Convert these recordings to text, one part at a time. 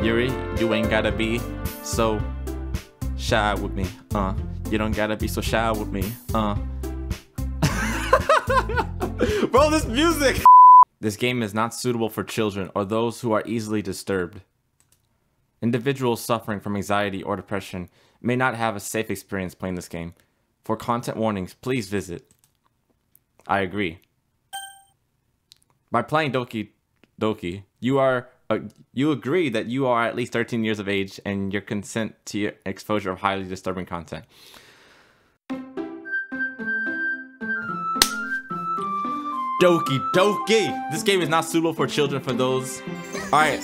Yuri, you ain't gotta be so shy with me. You don't gotta be so shy with me. Bro, this music! This game is not suitable for children or those who are easily disturbed. Individuals suffering from anxiety or depression may not have a safe experience playing this game. For content warnings, please visit. I agree. By playing Doki Doki, you agree that you are at least 13 years of age and your consent to your exposure of highly disturbing content. Doki Doki! This game is not suitable for children for those. Alright.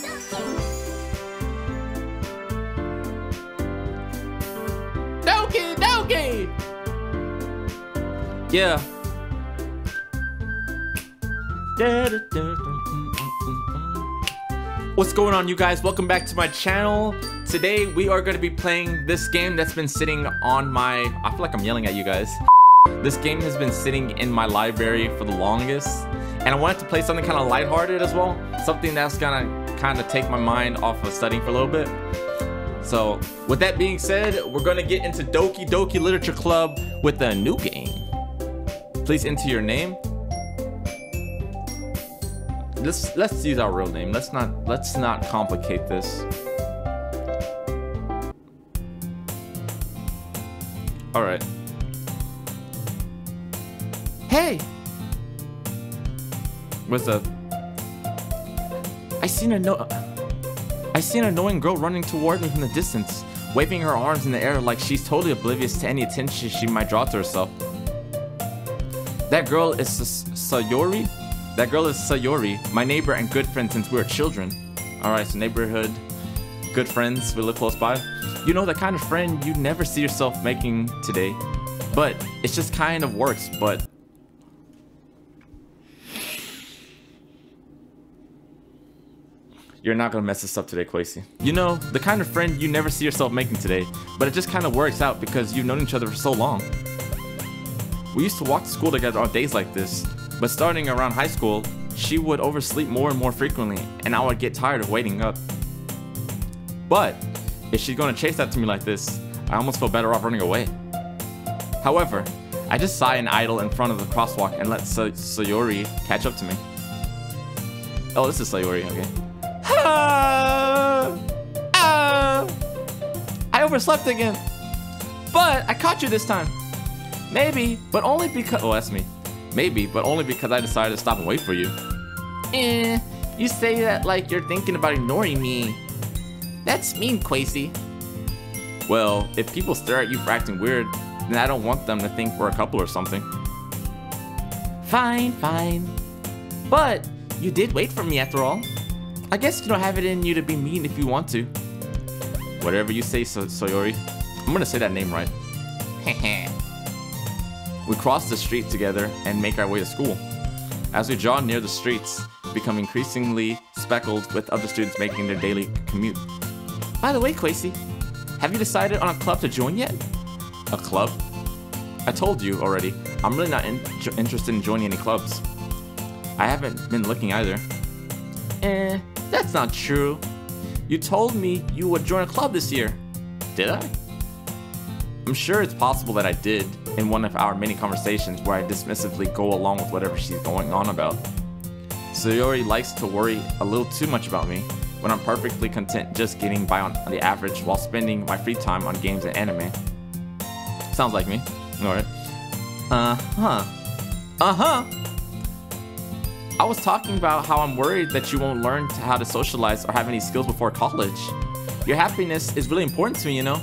Doki Doki! Yeah. What's going on, you guys? Welcome back to my channel. Today we are going to be playing this game that's been sitting on my... I feel like I'm yelling at you guys. This game has been sitting in my library for the longest, and I wanted to play something kind of lighthearted as well. Something that's gonna kind of take my mind off of studying for a little bit. So with that being said, we're gonna get into Doki Doki Literature Club with a new game. Please enter your name. Let's use our real name. Let's not complicate this. All right. Hey. What's up? I seen an annoying girl running toward me from the distance, waving her arms in the air like she's totally oblivious to any attention she might draw to herself. That girl is Sayori? That girl is Sayori, my neighbor and good friend since we were children. Alright, so neighborhood, good friends, we live close by. You know, the kind of friend you never see yourself making today. But it just kind of works, but... You're not gonna mess this up today, Kwesi. You know, the kind of friend you never see yourself making today, but it just kind of works out because you've known each other for so long. We used to walk to school together on days like this, but starting around high school, she would oversleep more and more frequently, and I would get tired of waiting up. But if she's gonna chase after me like this, I almost feel better off running away. However, I just sigh and idle in front of the crosswalk and let Sayori catch up to me. Oh, this is Sayori, okay. I overslept again, but I caught you this time. Maybe, but only because... Oh, that's me. Maybe, but only because I decided to stop and wait for you. You say that like you're thinking about ignoring me. That's mean, Kwesi. Well, if people stare at you for acting weird, then I don't want them to think we're a couple or something. Fine, fine. But you did wait for me after all. I guess you don't have it in you to be mean if you want to. Whatever you say, Sayori. I'm gonna say that name right. We cross the street together and make our way to school. As we draw near the streets, become increasingly speckled with other students making their daily commute. By the way, Kwesi, have you decided on a club to join yet? A club? I told you already, I'm really not interested in joining any clubs. I haven't been looking either. That's not true. You told me you would join a club this year. Did I? I'm sure it's possible that I did in one of our many conversations where I dismissively go along with whatever she's going on about. Sayori likes to worry a little too much about me when I'm perfectly content just getting by on the average while spending my free time on games and anime. Sounds like me. Alright. I was talking about how I'm worried that you won't learn how to socialize or have any skills before college. Your happiness is really important to me, you know?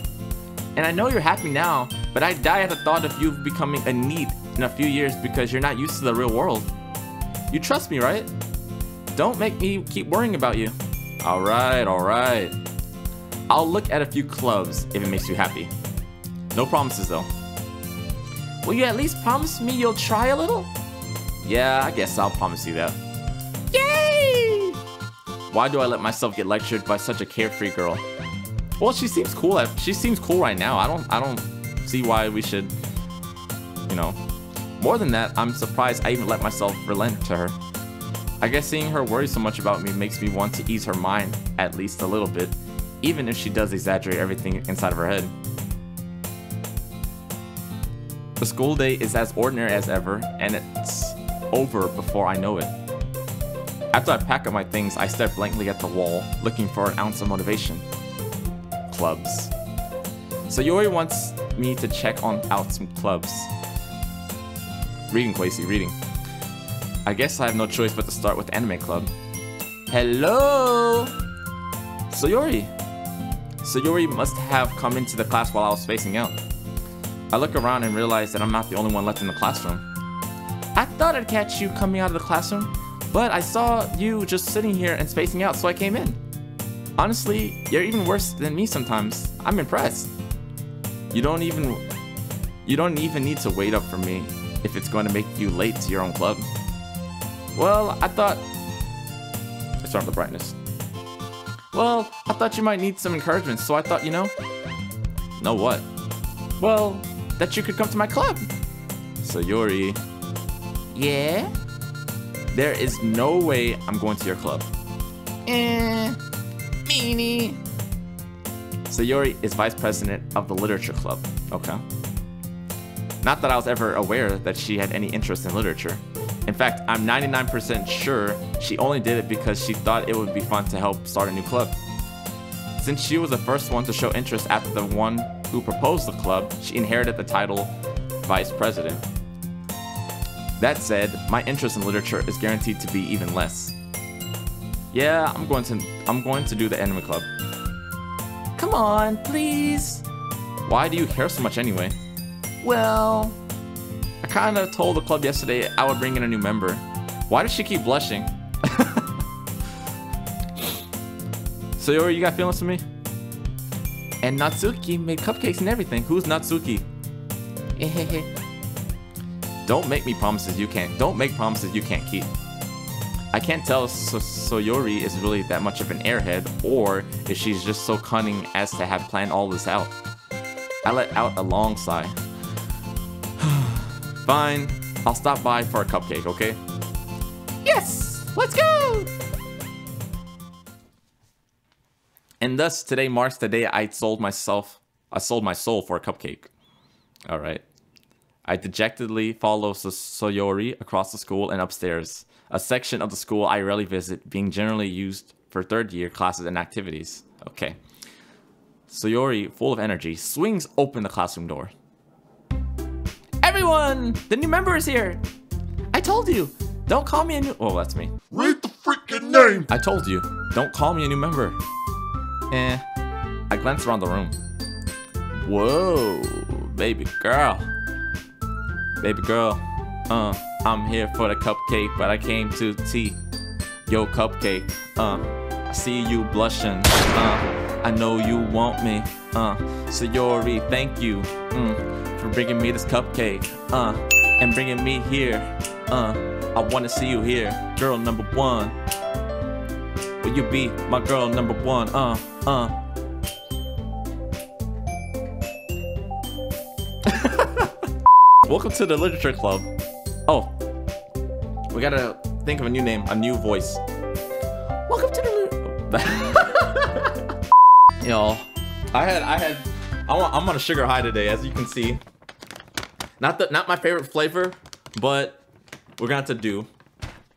And I know you're happy now, but I die at the thought of you becoming a need in a few years because you're not used to the real world. You trust me, right? Don't make me keep worrying about you. Alright, alright. I'll look at a few clubs if it makes you happy. No promises though. Will you at least promise me you'll try a little? Yeah, I guess I'll promise you that. Yay! Why do I let myself get lectured by such a carefree girl? Well, she seems cool. She seems cool right now. I don't see why we should, you know. More than that, I'm surprised I even let myself relent to her. I guess seeing her worry so much about me makes me want to ease her mind, at least a little bit, even if she does exaggerate everything inside of her head. The school day is as ordinary as ever, and it's over before I know it. After I pack up my things, I stare blankly at the wall, looking for an ounce of motivation. Clubs. So Yuri wants me to check out some clubs. Reading, Kwesi, reading. I guess I have no choice but to start with the anime club. Hello! Sayori must have come into the class while I was spacing out. I look around and realize that I'm not the only one left in the classroom. I thought I'd catch you coming out of the classroom, but I saw you just sitting here and spacing out, so I came in. Honestly, you're even worse than me sometimes. I'm impressed. You don't even need to wait up for me if it's going to make you late to your own club. Well, I thought... Let's turn up the brightness. Well, I thought you might need some encouragement, so I thought, Know what? Well, that you could come to my club. So Yuri... Yeah? There is no way I'm going to your club. Meanie. Sayori is vice president of the literature club. Okay. Not that I was ever aware that she had any interest in literature. In fact, I'm 99% sure she only did it because she thought it would be fun to help start a new club. Since she was the first one to show interest after the one who proposed the club, she inherited the title vice president. That said, my interest in literature is guaranteed to be even less. Yeah, I'm going to do the anime club. Come on, please. Why do you care so much anyway? Well, I kind of told the club yesterday I would bring in a new member. Why does she keep blushing? Sayori, you got feelings for me? And Natsuki made cupcakes and everything. Who's Natsuki? Don't make promises you can't keep. I can't tell if Sayori is really that much of an airhead, or if she's just so cunning as to have planned all this out. I let out a long sigh. Fine, I'll stop by for a cupcake, okay? Yes! Let's go! And thus, today marks the day I sold my soul for a cupcake. Alright. I dejectedly follow Sayori across the school and upstairs, a section of the school I rarely visit, being generally used for third-year classes and activities. Okay. Sayori, full of energy, swings open the classroom door. Everyone! The new member is here! I told you! Don't call me a new... Oh, that's me. Read the freaking name! I told you. Don't call me a new member. I glance around the room. Whoa, baby girl. Baby girl. I'm here for the cupcake, but I came to tea. Yo, cupcake. I see you blushing. I know you want me. Sayori, thank you. For bringing me this cupcake. And bringing me here. I wanna see you here, girl number one. Will you be my girl number one? Welcome to the literature club. Oh, we gotta think of a new name, a new voice. Welcome to the Yo, I'm on a sugar high today, as you can see. Not my favorite flavor, but we're gonna have to do.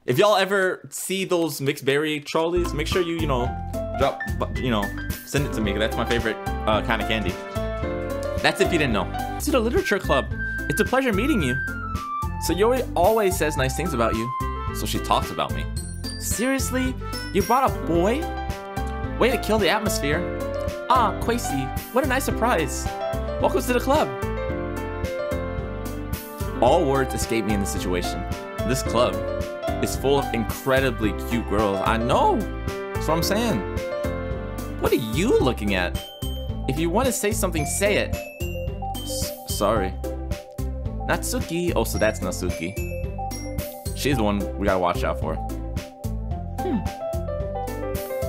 If y'all ever see those mixed berry trolleys, make sure you send it to me. That's my favorite kind of candy. That's if you didn't know. To the literature club. It's a pleasure meeting you. Sayori always says nice things about you, so she talks about me. Seriously? You brought a boy? Way to kill the atmosphere. Ah, Kwesi, what a nice surprise. Welcome to the club. All words escape me in this situation. This club is full of incredibly cute girls. I know. That's what I'm saying. What are you looking at? If you want to say something, say it. Sorry. Natsuki. Oh, so that's Natsuki. She's the one we gotta watch out for.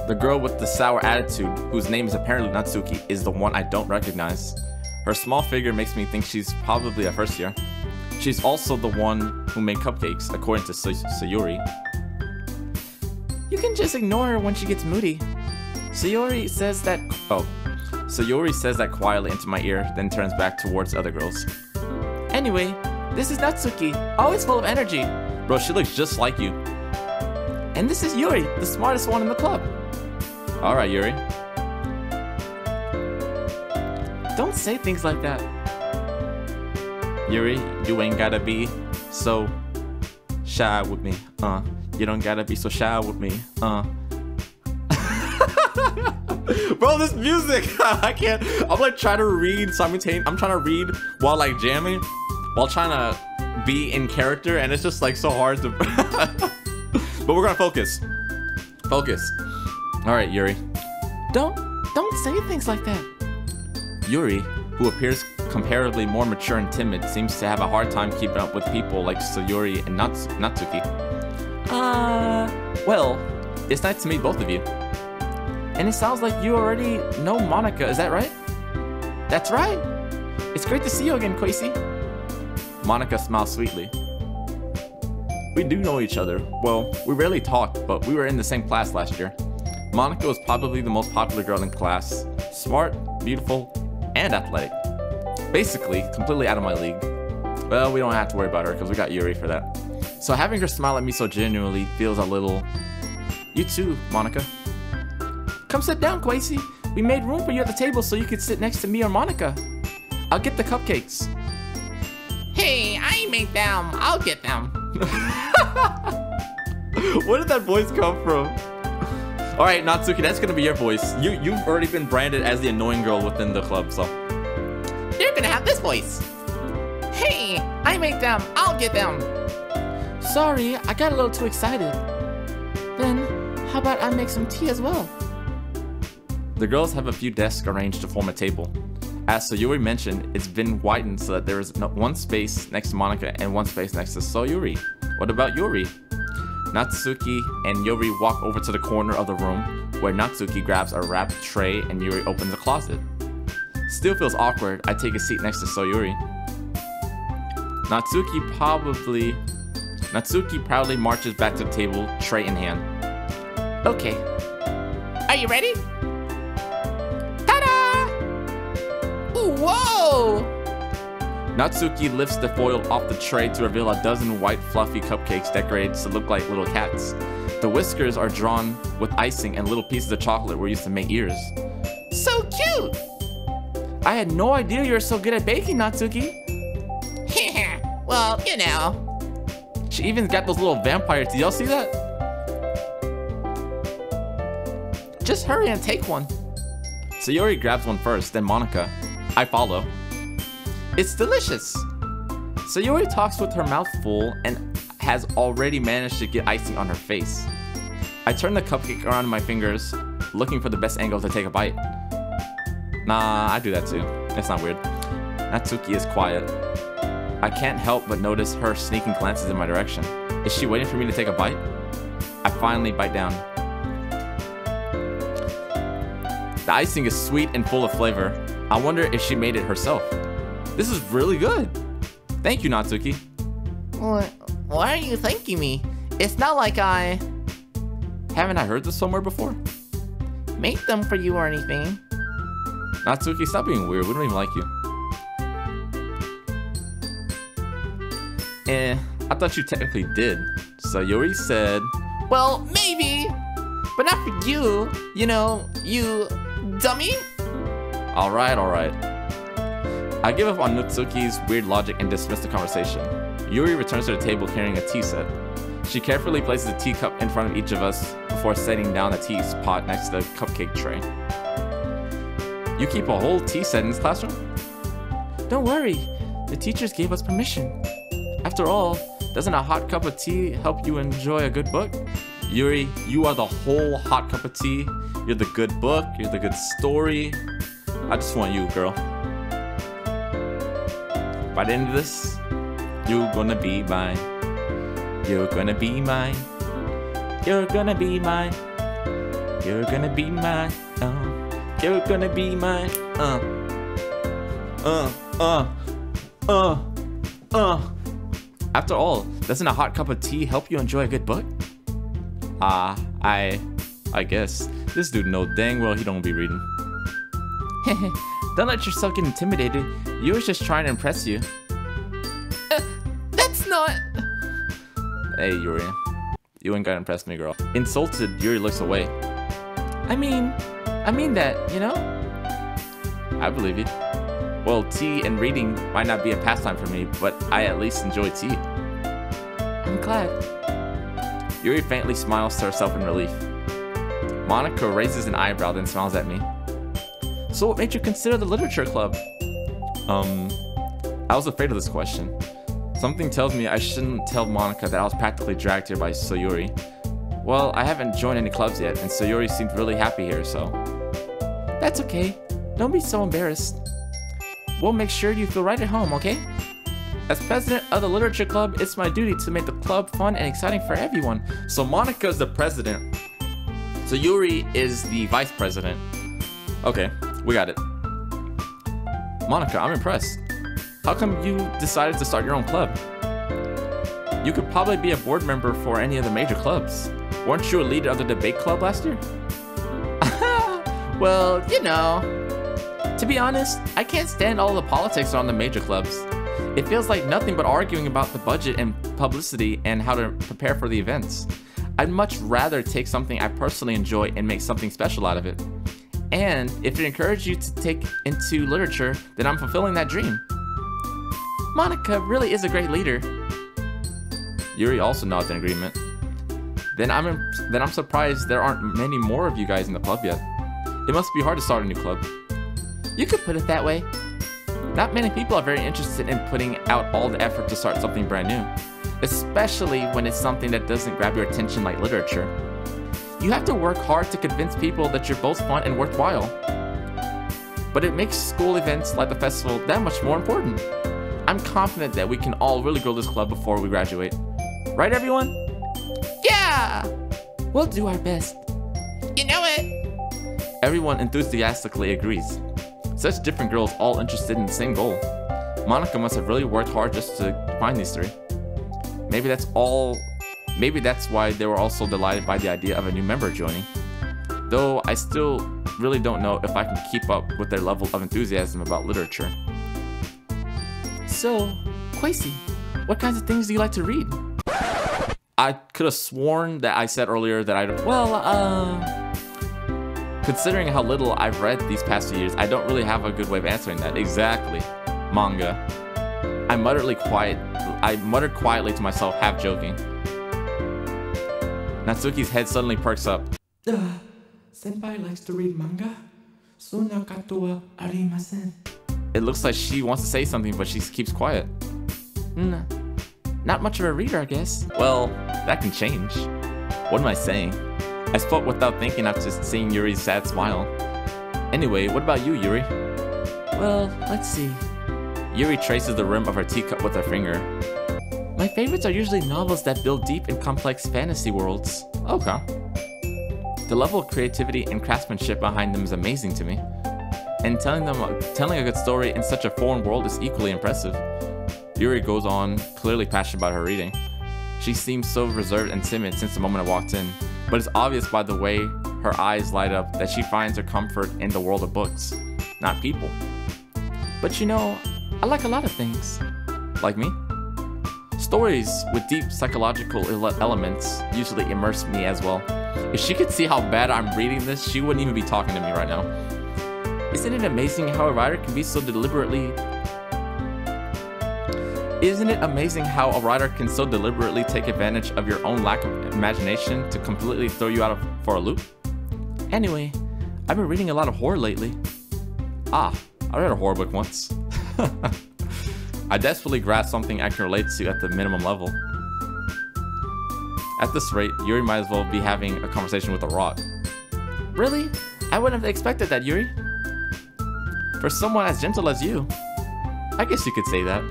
The girl with the sour attitude, whose name is apparently Natsuki, is the one I don't recognize. Her small figure makes me think she's probably a first year. She's also the one who made cupcakes, according to Sayori. You can just ignore her when she gets moody. Sayori says that quietly into my ear, then turns back towards the other girls. Anyway, this is Natsuki, always full of energy. Bro, she looks just like you. And this is Yuri, the smartest one in the club. Alright, Yuri. Don't say things like that. Yuri, you ain't gotta be so shy with me. You don't gotta be so shy with me. Bro, this music, I can't. I'm like trying to read simultaneously. I'm trying to read while like jamming, while trying to be in character, and it's just like so hard to. But we're gonna focus. Focus. All right, Yuri. Don't say things like that. Yuri, who appears comparatively more mature and timid, seems to have a hard time keeping up with people like Sayori and Natsuki. Well, it's nice to meet both of you. And it sounds like you already know Monika, is that right? That's right. It's great to see you again, Kwesi. Monika smiles sweetly. We do know each other. Well, we rarely talk, but we were in the same class last year. Monika was probably the most popular girl in class. Smart, beautiful, and athletic. Basically, completely out of my league. Well, we don't have to worry about her because we got Yuri for that. So having her smile at me so genuinely feels a little... You too, Monika. Come sit down, Kwesi. We made room for you at the table so you could sit next to me or Monika. I'll get the cupcakes. Hey, I made them. I'll get them. Where did that voice come from? All right, Natsuki, that's gonna be your voice. You've already been branded as the annoying girl within the club, so you're gonna have this voice. Hey, I make them. I'll get them. Sorry, I got a little too excited. Then, how about I make some tea as well? The girls have a few desks arranged to form a table. As Sayuri mentioned, it's been widened so that there is one space next to Monika and one space next to Sayuri. What about Yuri? Natsuki and Yuri walk over to the corner of the room where Natsuki grabs a wrapped tray and Yuri opens a closet. Still feels awkward. I take a seat next to Sayuri. Natsuki proudly marches back to the table, tray in hand. Okay. Are you ready? Ta-da! Ooh, whoa! Natsuki lifts the foil off the tray to reveal a dozen white fluffy cupcakes decorated to look like little cats. The whiskers are drawn with icing and little pieces of chocolate were used to make ears. So cute! I had no idea you were so good at baking, Natsuki. Well, you know. She even got those little vampire teeth. Y'all see that? Just hurry and take one. Sayori grabs one first, then Monika. I follow. It's delicious. Sayori talks with her mouth full and has already managed to get icing on her face. I turn the cupcake around in my fingers, looking for the best angle to take a bite. Nah, I do that too. It's not weird. Natsuki is quiet. I can't help but notice her sneaking glances in my direction. Is she waiting for me to take a bite? I finally bite down. The icing is sweet and full of flavor. I wonder if she made it herself. This is really good. Thank you, Natsuki. Why are you thanking me? It's not like I... Haven't I heard this somewhere before? Made them for you or anything. Natsuki, stop being weird. We don't even like you. I thought you technically did. Sayori said... Well, maybe. But not for you. You know, you... dummy? Alright. I give up on Natsuki's weird logic and dismiss the conversation. Yuri returns to the table carrying a tea set. She carefully places a teacup in front of each of us before setting down the teapot next to the cupcake tray. You keep a whole tea set in this classroom? Don't worry, the teachers gave us permission. After all, doesn't a hot cup of tea help you enjoy a good book? Yuri, you are the whole hot cup of tea. You're the good book, you're the good story. I just want you, girl. By the end of this, you're gonna be mine. You're gonna be mine. You're gonna be mine. You're gonna be mine. You're gonna be mine. After all, doesn't a hot cup of tea help you enjoy a good book? I I guess. This dude know dang well he don't be reading. Don't let yourself get intimidated. You was just trying to impress you. That's not... Hey, Yuri. You ain't gotta impress me, girl. Insulted, Yuri looks away. I mean that, you know? I believe you. Well, tea and reading might not be a pastime for me, but I at least enjoy tea. I'm glad. Yuri faintly smiles to herself in relief. Monica raises an eyebrow, then smiles at me. So what made you consider the literature club? I was afraid of this question. Something tells me I shouldn't tell Monica that I was practically dragged here by Sayuri. Well, I haven't joined any clubs yet, and Sayuri seemed really happy here, so... That's okay. Don't be so embarrassed. We'll make sure you feel right at home, okay? As president of the literature club, it's my duty to make the club fun and exciting for everyone. So Monica's the president. So Yuri is the vice president. Okay, we got it. Monica, I'm impressed. How come you decided to start your own club? You could probably be a board member for any of the major clubs. Weren't you a leader of the debate club last year? Well, you know. To be honest, I can't stand all the politics on the major clubs. It feels like nothing but arguing about the budget and publicity and how to prepare for the events. I'd much rather take something I personally enjoy and make something special out of it. And if it encouraged you to take into literature, then I'm fulfilling that dream. Monica really is a great leader. Yuri also nods in agreement. Then I'm surprised there aren't many more of you guys in the club yet. It must be hard to start a new club. You could put it that way. Not many people are very interested in putting out all the effort to start something brand new, especially when it's something that doesn't grab your attention like literature. You have to work hard to convince people that you're both fun and worthwhile. But it makes school events like the festival that much more important. I'm confident that we can all really grow this club before we graduate. Right, everyone? Yeah! We'll do our best. You know it! Everyone enthusiastically agrees. Such different girls all interested in the same goal. Monica must have really worked hard just to find these three. Maybe that's why they were also delighted by the idea of a new member joining. Though I still really don't know if I can keep up with their level of enthusiasm about literature. So, Kwesi, what kinds of things do you like to read? I could have sworn that I said earlier that considering how little I've read these past few years, I don't really have a good way of answering that. Exactly. Manga. I muttered quietly to myself, half joking. Natsuki's head suddenly perks up. Senpai likes to read manga. Sunakato wa arimasen. It looks like she wants to say something, but she keeps quiet. Not much of a reader, I guess. Well, that can change. What am I saying? I spoke without thinking after seeing Yuri's sad smile. Anyway, what about you, Yuri? Well, let's see. Yuri traces the rim of her teacup with her finger. My favorites are usually novels that build deep and complex fantasy worlds. Okay. The level of creativity and craftsmanship behind them is amazing to me. And telling a good story in such a foreign world is equally impressive. Yuri goes on, clearly passionate about her reading. She seems so reserved and timid since the moment I walked in, but it's obvious by the way her eyes light up that she finds her comfort in the world of books, not people. But you know, I like a lot of things. Like me? Stories with deep psychological elements usually immerse me as well. If she could see how bad I'm reading this, she wouldn't even be talking to me right now. Isn't it amazing how a writer can so deliberately take advantage of your own lack of imagination to completely throw you out for a loop? Anyway, I've been reading a lot of horror lately. I read a horror book once. I desperately grasped something I can relate to at the minimum level. At this rate, Yuri might as well be having a conversation with a rock. Really? I wouldn't have expected that, Yuri. For someone as gentle as you, I guess you could say that.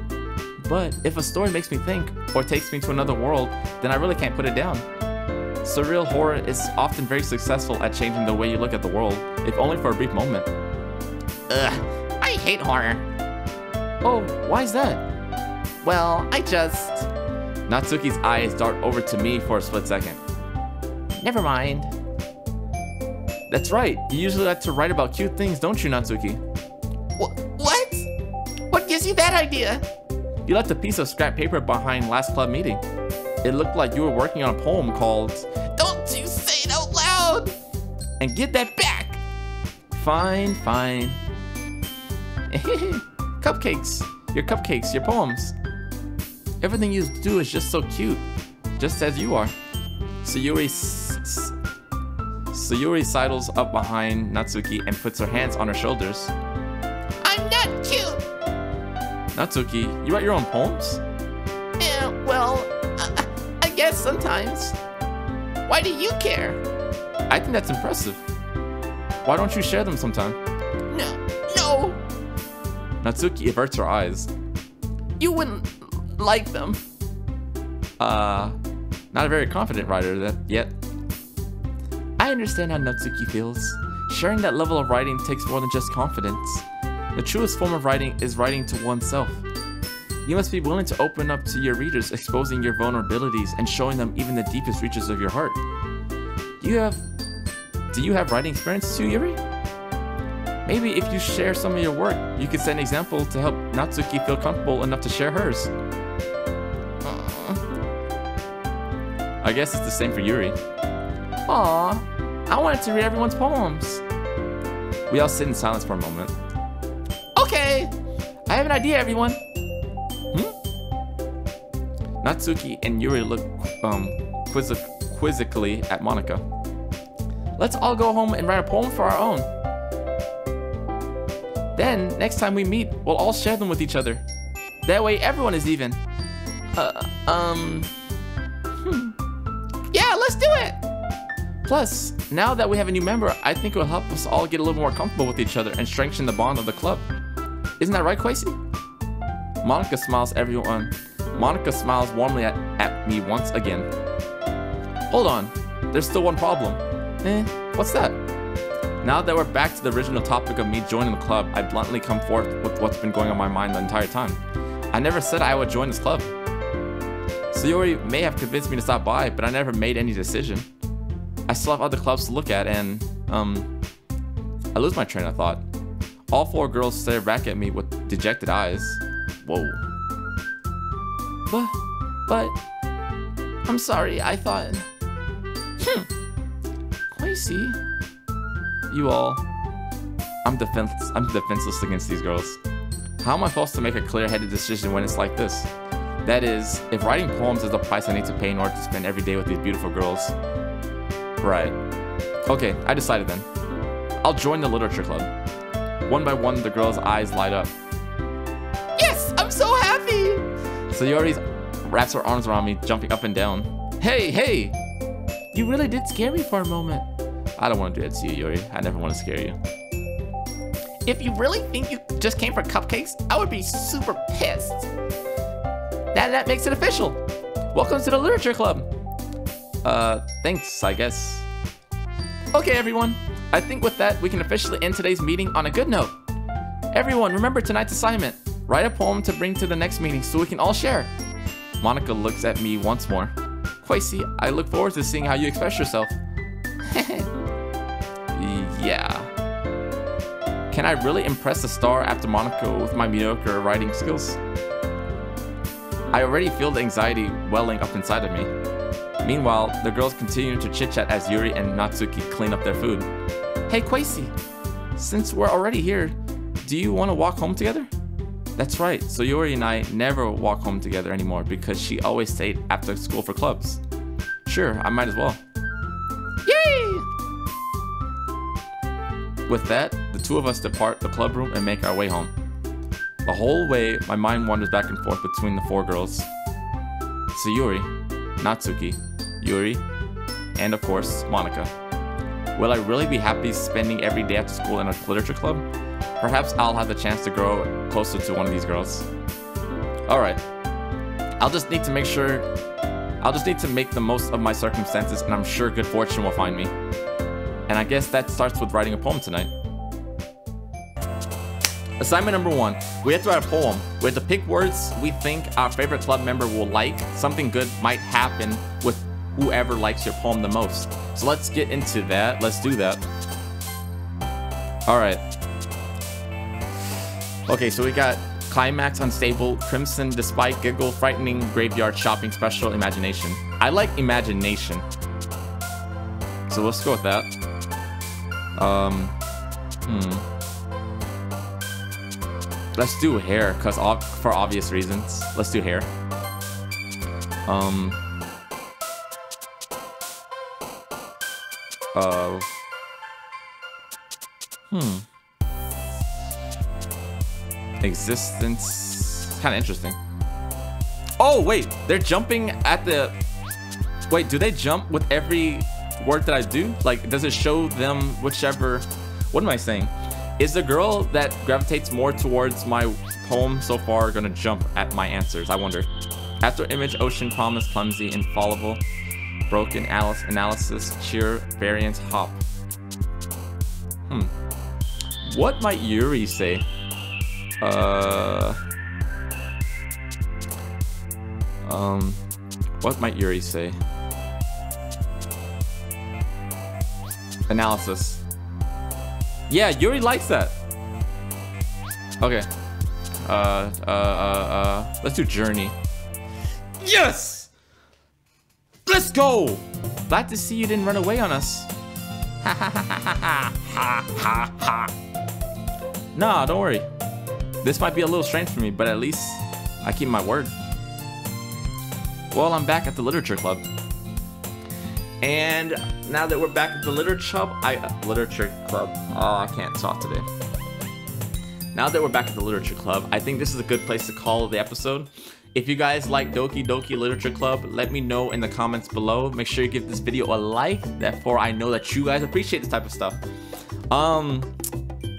But if a story makes me think or takes me to another world, then I really can't put it down. Surreal horror is often very successful at changing the way you look at the world, if only for a brief moment. Ugh, I hate horror. Oh, why is that? Well, I just... Natsuki's eyes dart over to me for a split second. Never mind. That's right. You usually like to write about cute things, don't you, Natsuki? What? What gives you that idea? You left a piece of scrap paper behind last club meeting. It looked like you were working on a poem called Don't you say it out loud! And Get That Back! Fine, fine. Cupcakes. Your cupcakes, your poems. Everything you do is just so cute. Just as you are. Sayuri sidles up behind Natsuki and puts her hands on her shoulders. I'm not cute! Natsuki, you write your own poems? Yeah, well, I guess sometimes. Why do you care? I think that's impressive. Why don't you share them sometime? No. Natsuki averts her eyes. You wouldn't like them. Not a very confident writer yet. I understand how Natsuki feels. Sharing that level of writing takes more than just confidence. The truest form of writing is writing to oneself. You must be willing to open up to your readers, exposing your vulnerabilities and showing them even the deepest reaches of your heart. Do you have writing experience too, Yuri? Maybe if you share some of your work, you could set an example to help Natsuki feel comfortable enough to share hers. I guess it's the same for Yuri. Aw, I wanted to read everyone's poems. We all sit in silence for a moment. Okay, I have an idea, everyone. Natsuki and Yuri look quizzically at Monika. Let's all go home and write a poem for our own. Then, next time we meet, we'll all share them with each other. That way everyone is even. Yeah, let's do it! Plus, now that we have a new member, I think it will help us all get a little more comfortable with each other and strengthen the bond of the club. Isn't that right, Kwesi? Monika smiles warmly at me once again. Hold on, there's still one problem. What's that? Now that we're back to the original topic of me joining the club, I bluntly come forth with what's been going on my mind the entire time. I never said I would join this club. Sayuri may have convinced me to stop by, but I never made any decision. I still have other clubs to look at and, I lose my train of thought. All four girls stare back at me with dejected eyes. Whoa. But, I'm sorry, I thought... Kwesi? You all... I'm defenseless against these girls. How am I supposed to make a clear-headed decision when it's like this? That is, if writing poems is the price I need to pay in order to spend every day with these beautiful girls. Right. Okay, I decided then. I'll join the literature club. One by one, the girls' eyes light up. Yes, I'm so happy! Sayuri wraps her arms around me, jumping up and down. Hey! You really did scare me for a moment. I don't want to do that to you, Yuri. I never want to scare you. If you really think you just came for cupcakes, I would be super pissed. That makes it official. Welcome to the literature club. Thanks, I guess. Okay, everyone. I think with that, we can officially end today's meeting on a good note. Everyone, remember tonight's assignment. Write a poem to bring to the next meeting so we can all share. Monika looks at me once more. Kwesi, I look forward to seeing how you express yourself. Yeah. Can I really impress the star after Monika with my mediocre writing skills? I already feel the anxiety welling up inside of me. Meanwhile, the girls continue to chit-chat as Yuri and Natsuki clean up their food. Hey Kwesi, since we're already here, do you want to walk home together? That's right, so Yuri and I never walk home together anymore because she always stayed after school for clubs. Sure, I might as well. Yay! With that, the two of us depart the club room and make our way home. The whole way, my mind wanders back and forth between the four girls. Sayuri, Natsuki, Yuri, and of course, Monika. Will I really be happy spending every day after school in a literature club? Perhaps I'll have the chance to grow closer to one of these girls. Alright. I'll just need to make the most of my circumstances, and I'm sure good fortune will find me. And I guess that starts with writing a poem tonight. Assignment number 1. We have to write a poem. We have to pick words we think our favorite club member will like. Something good might happen whoever likes your poem the most. So let's get into that. Let's do that. All right. Okay, so we got Climax, Unstable, Crimson, Despite, Giggle, Frightening, Graveyard, Shopping, Special, Imagination. I like Imagination. So let's go with that. Let's do hair, cause for obvious reasons. Let's do hair. Existence, kind of interesting. Oh wait, they're jumping at the. Wait, do they jump with every word that I do? Like, does it show them whichever? What am I saying? Is the girl that gravitates more towards my poem so far gonna jump at my answers? I wonder. After image, ocean, promise, clumsy, infallible, broken, Alice, analysis, cheer, variance, hop. What might Yuri say? What might Yuri say? Analysis. Yeah, Yuri likes that. Okay. Let's do journey. Yes! Let's go! Glad to see you didn't run away on us. Ha ha ha ha ha ha ha ha. Nah, don't worry. This might be a little strange for me, but at least I keep my word. Well, I'm back at the literature club. And now that we're back at the literature club, oh, I can't talk today. Now that we're back at the literature club, I think this is a good place to call the episode. If you guys like Doki Doki Literature Club, let me know in the comments below. Make sure you give this video a like, therefore I know that you guys appreciate this type of stuff.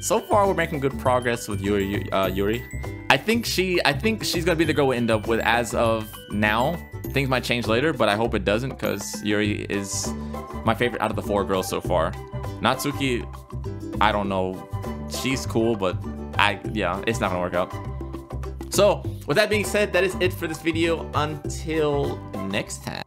So far we're making good progress with Yuri. I think she's gonna be the girl we end up with as of now. Things might change later, but I hope it doesn't, because Yuri is my favorite out of the 4 girls so far. Natsuki, I don't know. She's cool, but yeah, it's not gonna work out. So, with that being said, that is it for this video. Until next time.